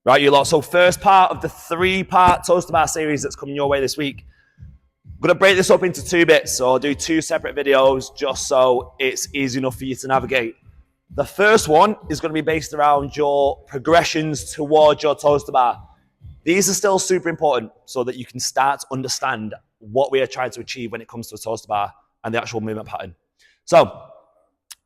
Right, you lot. So first part of the 3-part toast to bar series that's coming your way this week. I'm going to break this up into 2 bits. So I'll do 2 separate videos just so it's easy enough for you to navigate. The first one is going to be based around your progressions towards your toast to bar. These are still super important so that you can start to understand what we are trying to achieve when it comes to a toast to bar and the actual movement pattern. So,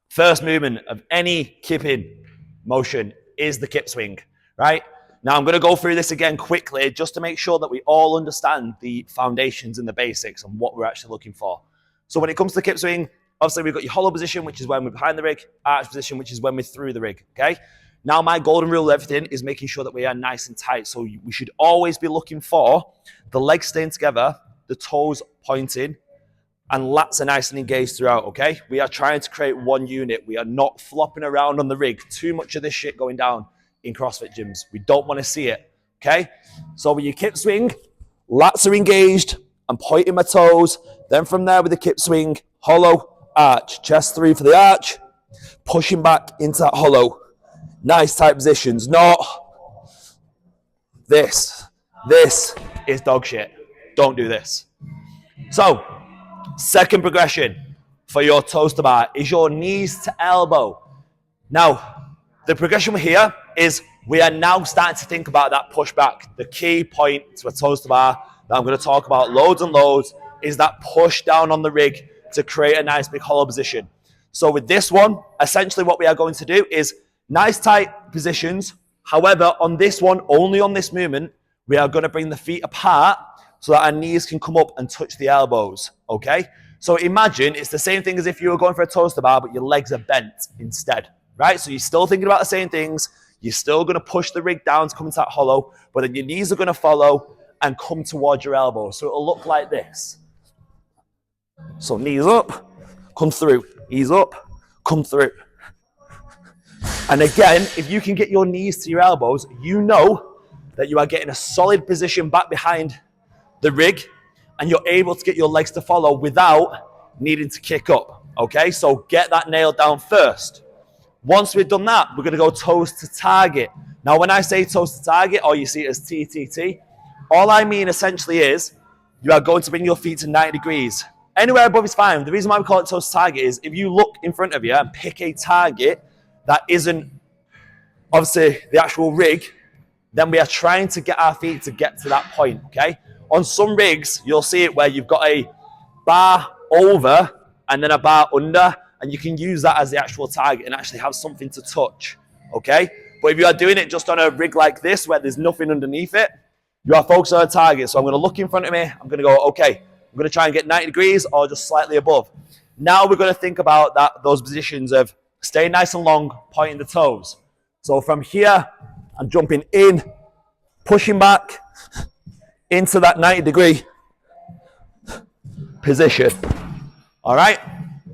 first movement of any kipping motion is the kip swing, right? Now, I'm going to go through this again quickly just to make sure that we all understand the foundations and the basics and what we're actually looking for. So when it comes to the kip swing, obviously we've got your hollow position, which is when we're behind the rig, arch position, which is when we're through the rig, okay? Now, my golden rule of everything is making sure that we are nice and tight. So we should always be looking for the legs staying together, the toes pointing, and lats are nice and engaged throughout, okay? We are trying to create one unit. We are not flopping around on the rig. Too much of this shit going down in CrossFit gyms. We don't want to see it, okay? So with your kip swing, lats are engaged. I'm pointing my toes. Then from there with the kip swing, hollow, arch. Chest 3 for the arch. Pushing back into that hollow. Nice tight positions. Not this. This is dog shit. Don't do this. So, second progression for your toast to bar is your knees to elbow. Now, the progression here is we are now starting to think about that pushback. The key point to a toast to bar that I'm going to talk about loads and loads is that push down on the rig to create a nice big hollow position. So with this one, essentially what we are going to do is nice tight positions. However, on this one, only on this movement, we are going to bring the feet apart so that our knees can come up and touch the elbows, okay? So imagine it's the same thing as if you were going for a toast to bar, but your legs are bent instead, right? So you're still thinking about the same things. You're still going to push the rig down to come into that hollow, but then your knees are going to follow and come towards your elbows. So it'll look like this. So knees up, come through. Knees up, come through. And again, if you can get your knees to your elbows, you know that you are getting a solid position back behind the rig and you're able to get your legs to follow without needing to kick up, okay? So get that nailed down first. Once we've done that, we're going to go toes to target. Now, when I say toes to target, or you see it as TTT, all I mean essentially is you are going to bring your feet to 90 degrees. Anywhere above is fine. The reason why we call it toes to target is if you look in front of you and pick a target that isn't obviously the actual rig, then we are trying to get our feet to get to that point, okay? On some rigs, you'll see it where you've got a bar over and then a bar under, and you can use that as the actual target and actually have something to touch, okay? But if you are doing it just on a rig like this where there's nothing underneath it, you are focused on a target. So I'm going to look in front of me. I'm going to go, okay, I'm going to try and get 90 degrees or just slightly above. Now we're going to think about those positions of staying nice and long, pointing the toes. So from here, I'm jumping in, pushing back into that 90-degree position. All right?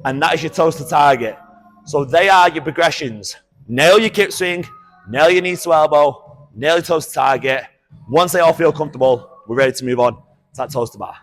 And that is your toes to target. So they are your progressions. Nail your kip swing, nail your knees to elbow, nail your toes to target. Once they all feel comfortable, we're ready to move on to that toes to bar.